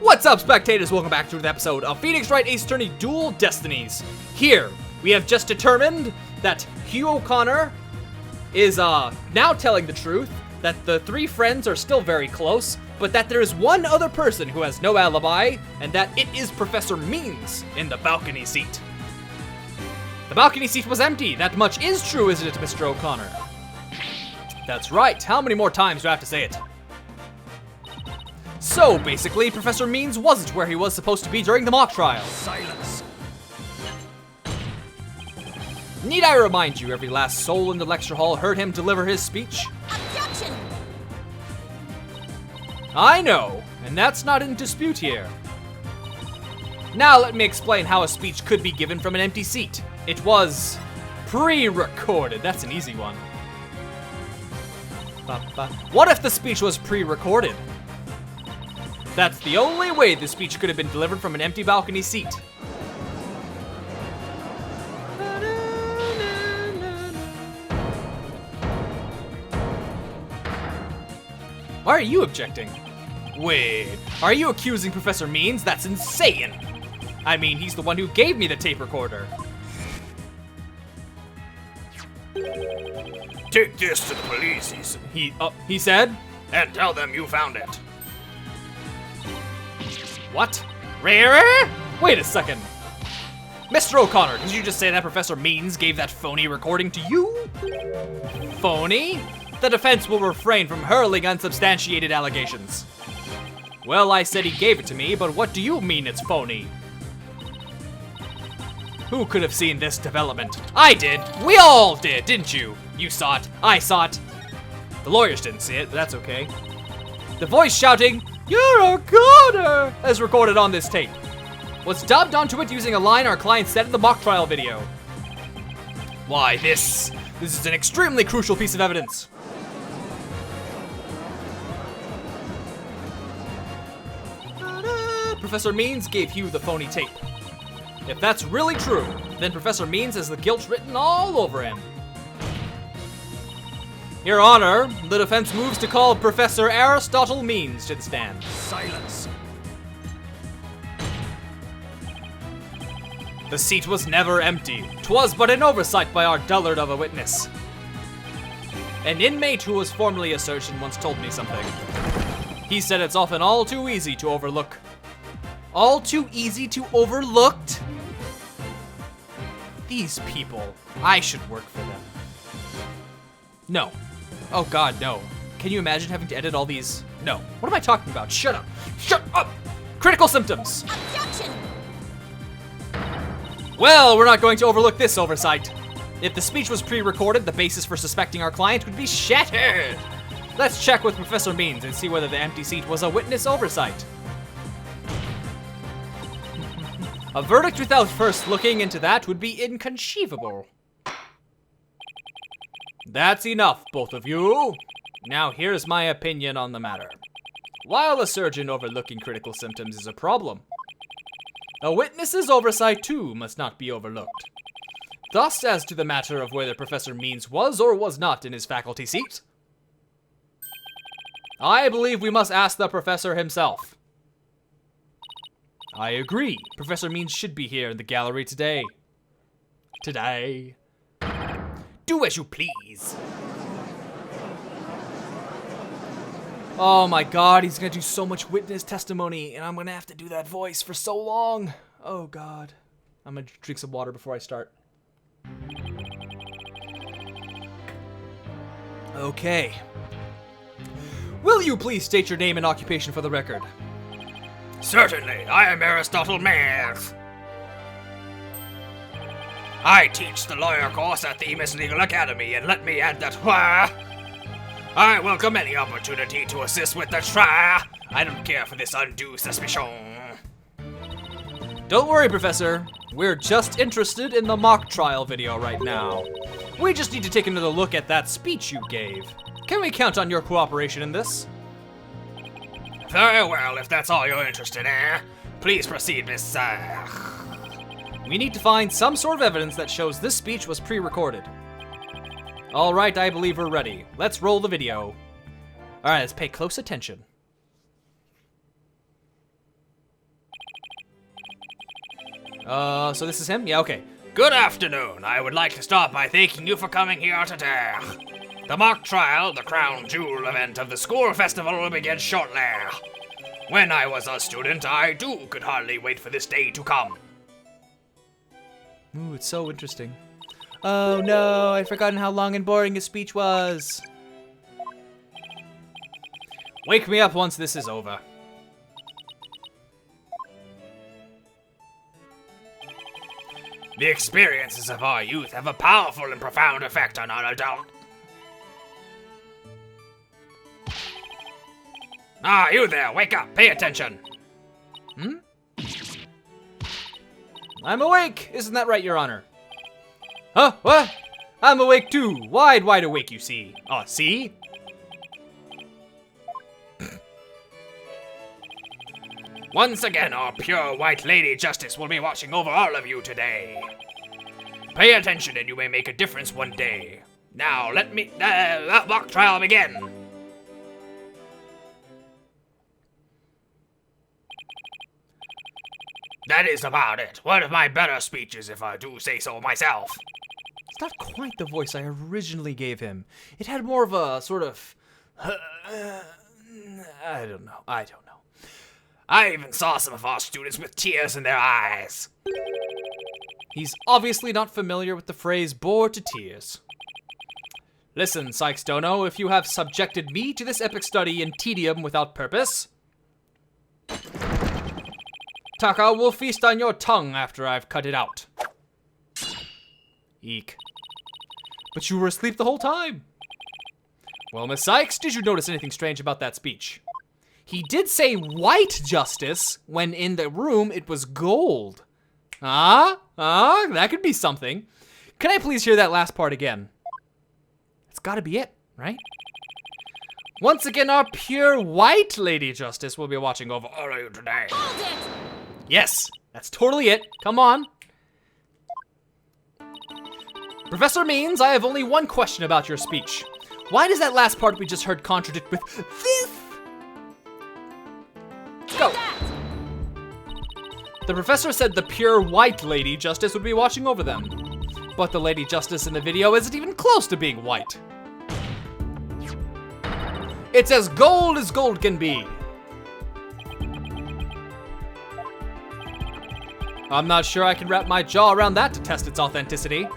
What's up, spectators? Welcome back to another episode of Phoenix Wright Ace Attorney Dual Destinies. Here, we have just determined that Hugh O'Connor is now telling the truth, that the three friends are still very close, but that there is one other person who has no alibi, and that it is Professor Means in the balcony seat. The balcony seat was empty. That much is true, isn't it, Mr. O'Connor? That's right. How many more times do I have to say it? So, basically, Professor Means wasn't where he was supposed to be during the mock trial. Silence. Need I remind you, every last soul in the lecture hall heard him deliver his speech? Objection! I know, and that's not in dispute here. Now let me explain how a speech could be given from an empty seat. It was pre-recorded. That's an easy one. What if the speech was pre-recorded? That's the only way the speech could have been delivered from an empty balcony seat. Why are you objecting? Wait, are you accusing Professor Means? That's insane! I mean, he's the one who gave me the tape recorder. Take this to the police, He said? and tell them you found it. What? Wait a second. Mr. O'Connor, did you just say that Professor Means gave that phony recording to you? Phony? The defense will refrain from hurling unsubstantiated allegations. Well, I said he gave it to me, but what do you mean it's phony? Who could have seen this development? I did. We all did, didn't you? You saw it. I saw it. The lawyers didn't see it, but that's okay. The voice shouting, "You're O'Connor," as recorded on this tape, was dubbed onto it using a line our client said in the mock trial video. Why, this is an extremely crucial piece of evidence. Professor Means gave Hugh the phony tape. If that's really true, then Professor Means has the guilt written all over him. Your Honor, the defense moves to call Professor Aristotle Means to the stand. Silence. The seat was never empty. 'Twas but an oversight by our dullard of a witness. An inmate who was formerly a surgeon once told me something. He said it's often all too easy to overlook. All too easy to overlooked? These people, I should work for them. No. Oh God, no. Can you imagine having to edit all these? No. What am I talking about? Shut up. Shut up! Critical symptoms. Objection! Well, we're not going to overlook this oversight. If the speech was pre-recorded, the basis for suspecting our client would be shattered. Let's check with Professor Means and see whether the empty seat was a witness oversight. A verdict without first looking into that would be inconceivable. That's enough, both of you. Now here's my opinion on the matter. While a surgeon overlooking critical symptoms is a problem, a witness's oversight too must not be overlooked. Thus, as to the matter of whether Professor Means was or was not in his faculty seat, I believe we must ask the professor himself. I agree. Professor Means should be here in the gallery today. Do as you please. Oh my God, he's gonna do so much witness testimony, and I'm gonna have to do that voice for so long. Oh God. I'm gonna drink some water before I start. Okay. Will you please state your name and occupation for the record? Certainly, I am Aristotle Means. I teach the lawyer course at the Miss Legal Academy, and let me add that I welcome any opportunity to assist with the trial. I don't care for this undue suspicion. Don't worry, Professor. We're just interested in the mock trial video right now. We just need to take another look at that speech you gave. Can we count on your cooperation in this? Very well, if that's all you're interested in. Please proceed, Miss, We need to find some sort of evidence that shows this speech was pre-recorded. All right, I believe we're ready. Let's roll the video. All right, let's pay close attention. So this is him? Yeah, okay. Good afternoon. I would like to start by thanking you for coming here today. The mock trial, the crown jewel event of the school festival, will begin shortly. When I was a student, I too could hardly wait for this day to come. Ooh, it's so interesting. Oh no, I'd forgotten how long and boring his speech was. Wake me up once this is over. The experiences of our youth have a powerful and profound effect on our adult. Ah, you there, wake up, pay attention. I'm awake! Isn't that right, Your Honor? Huh? What? I'm awake too. Wide awake, you see. Oh, see? Once again, our pure white lady justice will be watching over all of you today. Pay attention and you may make a difference one day. Now, let me, mock trial begin. That is about it. One of my better speeches, if I do say so myself. It's not quite the voice I originally gave him. It had more of a sort of... I don't know. I even saw some of our students with tears in their eyes. He's obviously not familiar with the phrase bored to tears. Listen, Sykes Dono, if you have subjected me to this epic study in tedium without purpose, Taka will feast on your tongue after I've cut it out. Eek. But you were asleep the whole time. Well, Miss Sykes, did you notice anything strange about that speech? He did say white justice when in the room it was gold. That could be something. Can I please hear that last part again? It's gotta be it, right? Once again, our pure white lady justice will be watching over all of you today. Hold it! Yes, that's totally it. Come on. Professor Means, I have only one question about your speech. Why does that last part we just heard contradict with this? Go. The professor said the pure white lady justice would be watching over them. But the lady justice in the video isn't even close to being white. It's as gold can be. I'm not sure I can wrap my jaw around that to test its authenticity.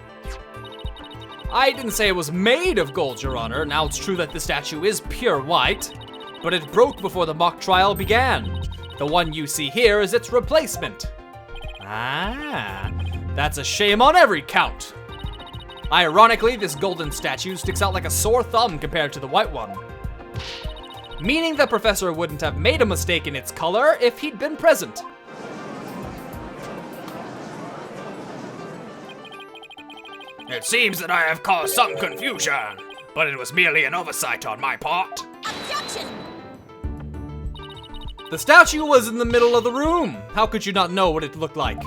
I didn't say it was made of gold, Your Honor. Now it's true that the statue is pure white, but it broke before the mock trial began. The one you see here is its replacement. That's a shame on every count. Ironically, this golden statue sticks out like a sore thumb compared to the white one. Meaning the professor wouldn't have made a mistake in its color if he'd been present. It seems that I have caused some confusion, but it was merely an oversight on my part. Objection! The statue was in the middle of the room. How could you not know what it looked like?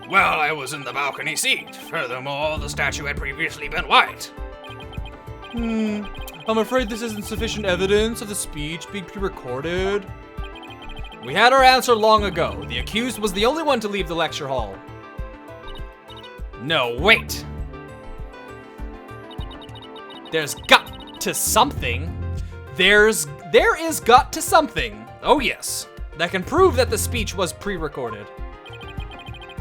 Well, I was in the balcony seat. Furthermore, the statue had previously been white. I'm afraid this isn't sufficient evidence of the speech being pre-recorded. We had our answer long ago. The accused was the only one to leave the lecture hall. No, wait. There's got to something. There is got to something. Oh yes. That can prove that the speech was pre-recorded.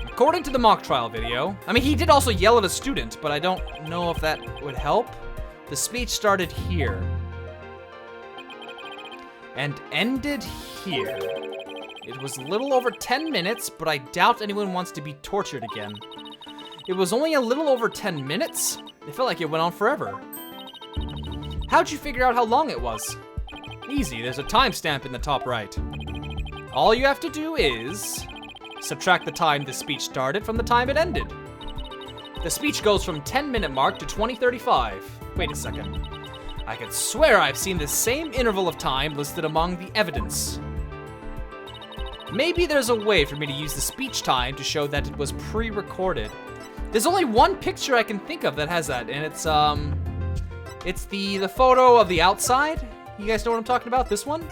According to the mock trial video, I mean, he did also yell at a student, but I don't know if that would help. The speech started here and ended here. It was a little over 10 minutes, but I doubt anyone wants to be tortured again. It was only a little over 10 minutes? It felt like it went on forever. How'd you figure out how long it was? Easy, there's a timestamp in the top right. All you have to do is subtract the time the speech started from the time it ended. The speech goes from 10-minute mark to 20:35. Wait a second. I could swear I've seen the same interval of time listed among the evidence. Maybe there's a way for me to use the speech time to show that it was pre-recorded. There's only one picture I can think of that has that, and it's the photo of the outside. You guys know what I'm talking about? This one?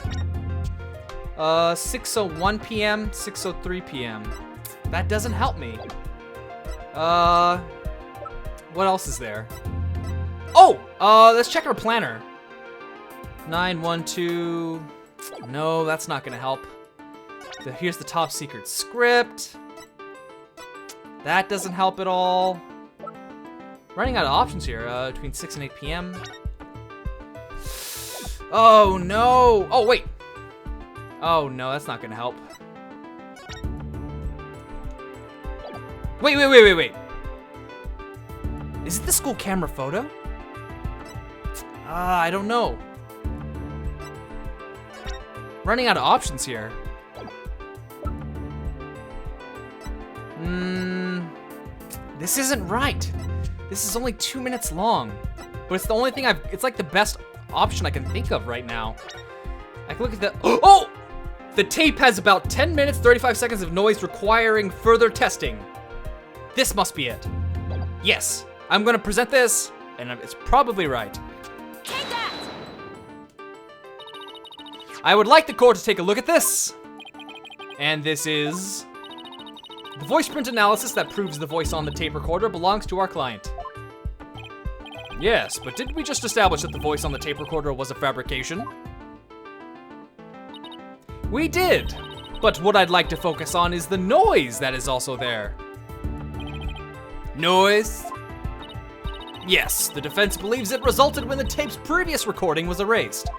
6:01 p.m., 6:03 p.m. That doesn't help me. What else is there? Oh, let's check our planner. 912. No, that's not gonna help. Here's the top secret script. That doesn't help at all. Running out of options here, between 6 and 8 p.m. Oh no! Oh wait! Oh no, that's not gonna help. Wait. Is it the school camera photo? I don't know. Running out of options here. This isn't right. This is only 2 minutes long. But it's the only thing it's like the best option I can think of right now. I can look at the, oh! The tape has about 10 minutes, 35 seconds of noise requiring further testing. This must be it. Yes, I'm gonna present this, and it's probably right. Take that! I would like the court to take a look at this. And this is the voice print analysis that proves the voice on the tape recorder belongs to our client. Yes, but didn't we just establish that the voice on the tape recorder was a fabrication? We did, but what I'd like to focus on is the noise that is also there. Noise? Yes, the defense believes it resulted when the tape's previous recording was erased.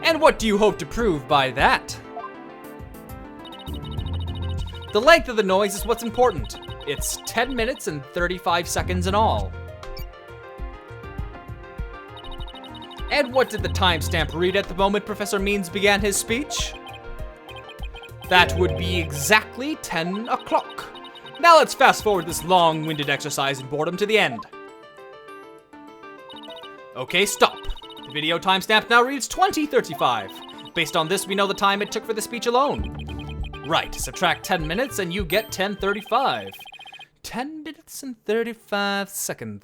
And what do you hope to prove by that? The length of the noise is what's important. It's 10 minutes and 35 seconds in all. And what did the timestamp read at the moment Professor Means began his speech? That would be exactly 10 o'clock. Now let's fast forward this long-winded exercise in boredom to the end. Okay, stop. The video timestamp now reads 20:35. Based on this, we know the time it took for the speech alone. Right, subtract 10 minutes and you get 10:35. 10 minutes and 35 seconds.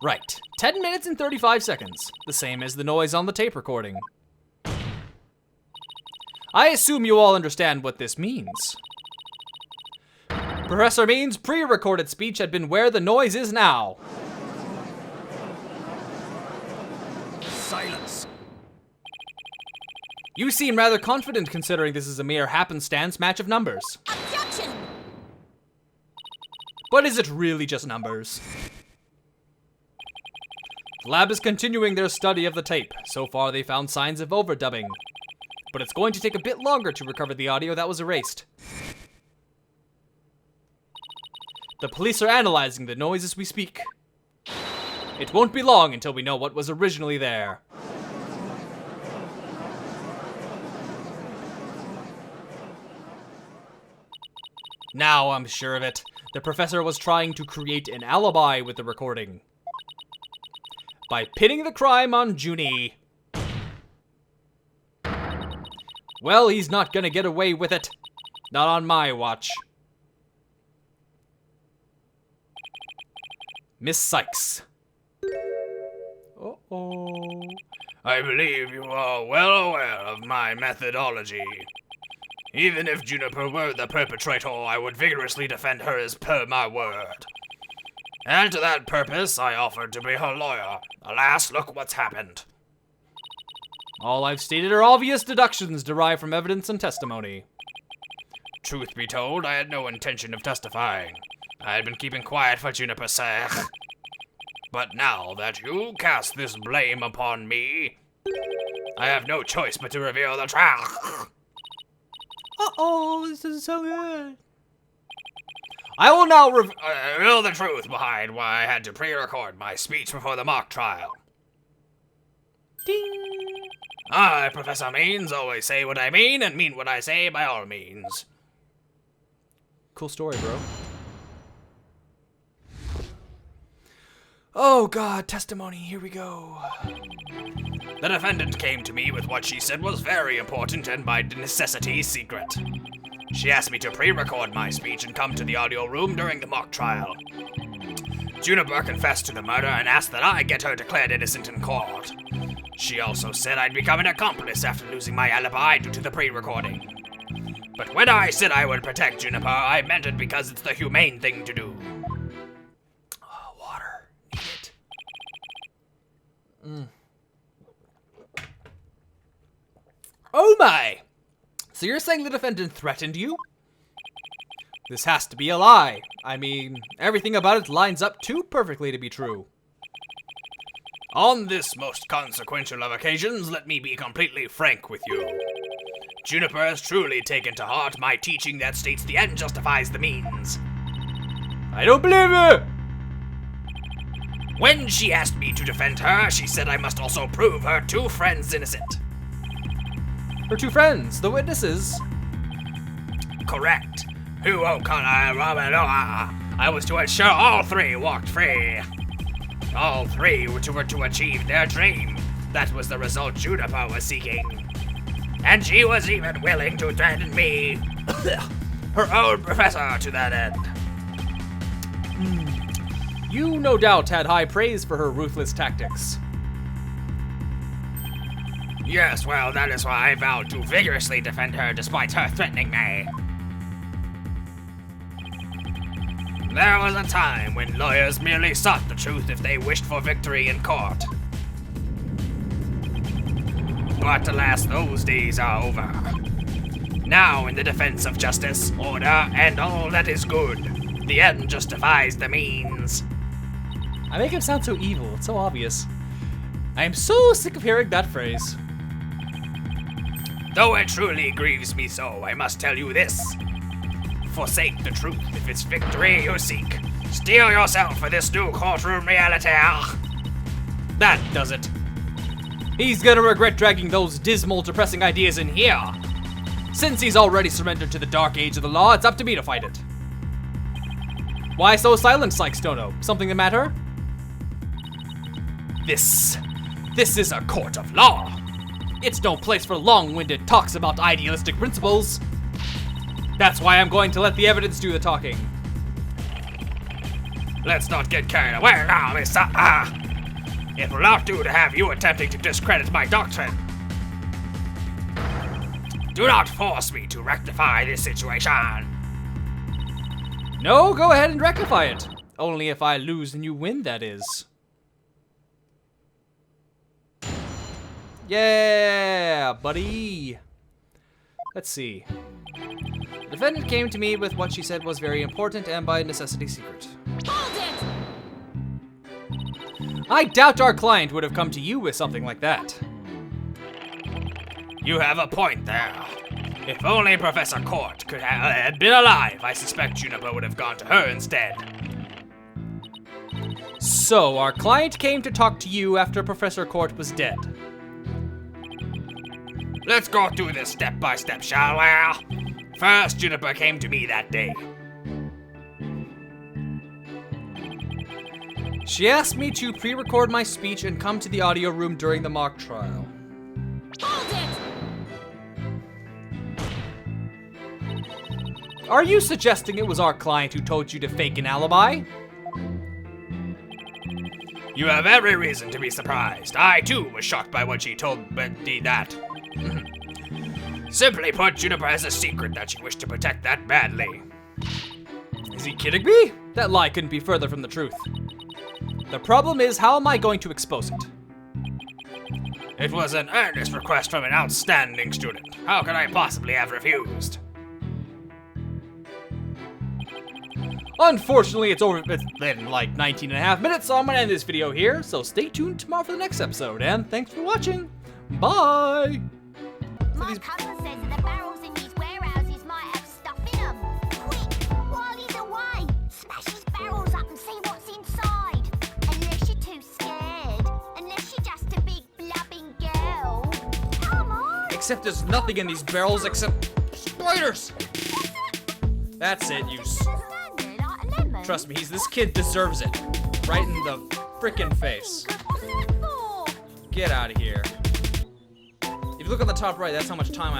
Right, 10 minutes and 35 seconds. The same as the noise on the tape recording. I assume you all understand what this means. Professor Means' pre-recorded speech had been where the noise is now. Silence. You seem rather confident considering this is a mere happenstance match of numbers. Objection! But is it really just numbers? The lab is continuing their study of the tape. So far, they found signs of overdubbing. But it's going to take a bit longer to recover the audio that was erased. The police are analyzing the noise as we speak. It won't be long until we know what was originally there. Now I'm sure of it. The professor was trying to create an alibi with the recording. By pinning the crime on Junie. Well, he's not gonna get away with it. Not on my watch. Miss Sykes. Uh-oh. I believe you are well aware of my methodology. Even if Juniper were the perpetrator, I would vigorously defend her as per my word. And to that purpose, I offered to be her lawyer. Alas, look what's happened. All I've stated are obvious deductions derived from evidence and testimony. Truth be told, I had no intention of testifying. I had been keeping quiet for Juniper's sake. But now that you cast this blame upon me, I have no choice but to reveal the truth. Uh-oh, this is so good. I will now reveal the truth behind why I had to pre-record my speech before the mock trial. Ding. I, Professor Means, always say what I mean and mean what I say by all means. Cool story, bro. Oh god, testimony, here we go. The defendant came to me with what she said was very important and by necessity secret. She asked me to pre-record my speech and come to the audio room during the mock trial. Juniper confessed to the murder and asked that I get her declared innocent in court. She also said I'd become an accomplice after losing my alibi due to the pre-recording. But when I said I would protect Juniper, I meant it because it's the humane thing to do. Oh, water. Need it. Oh my! So you're saying the defendant threatened you? This has to be a lie. I mean, everything about it lines up too perfectly to be true. On this most consequential of occasions, let me be completely frank with you. Juniper has truly taken to heart my teaching that states the end justifies the means. I don't believe it! When she asked me to defend her, she said I must also prove her two friends innocent. Her two friends, the witnesses. Correct. Who O'Connor and Romanoa. I was to ensure all three walked free. All three were to achieve their dream. That was the result Juniper was seeking. And she was even willing to threaten me, her own professor, to that end. You no doubt had high praise for her ruthless tactics. Yes, well, that is why I vowed to vigorously defend her despite her threatening me. There was a time when lawyers merely sought the truth if they wished for victory in court. But alas, those days are over. Now, in the defense of justice, order, and all that is good, the end justifies the means. I make him sound so evil, it's so obvious. I am so sick of hearing that phrase. Though it truly grieves me so, I must tell you this. Forsake the truth if it's victory you seek. Steel yourself for this new courtroom reality. That does it. He's gonna regret dragging those dismal, depressing ideas in here. Since he's already surrendered to the dark age of the law, it's up to me to fight it. Why so silent, Sykes Dono? Something the matter? This is a court of law. It's no place for long-winded talks about idealistic principles. That's why I'm going to let the evidence do the talking. Let's not get carried away now, Mr. It will not do to have you attempting to discredit my doctrine. Do not force me to rectify this situation. No, go ahead and rectify it. Only if I lose and you win, that is. Yeah, buddy. Let's see. The defendant came to me with what she said was very important and by necessity secret. Hold it! I doubt our client would have come to you with something like that. You have a point there. If only Professor Court could have had been alive, I suspect Juniper would have gone to her instead. So, our client came to talk to you after Professor Court was dead. Let's go through this step by step, shall we? First, Juniper came to me that day. She asked me to pre-record my speech and come to the audio room during the mock trial. Hold it! Are you suggesting it was our client who told you to fake an alibi? You have every reason to be surprised. I, too, was shocked by what she told me that. Simply put, Juniper has a secret that she wished to protect that badly. Is he kidding me? That lie couldn't be further from the truth. The problem is, how am I going to expose it? It was an earnest request from an outstanding student. How could I possibly have refused? Unfortunately, it's been like 19 and a half minutes, so I'm gonna end this video here. So stay tuned tomorrow for the next episode, and thanks for watching. Bye! My cousin says that the barrels in these warehouses might have stuff in them. Quick, while he's away, smash his barrels up and see what's inside. Unless you're too scared. Unless you're just a big blubbing girl. Come on! Except there's nothing in these barrels except spiders! That's it, you Trust me, this kid deserves it. Right in the frickin' face. Get out of here. If you look on the top right, that's how much time I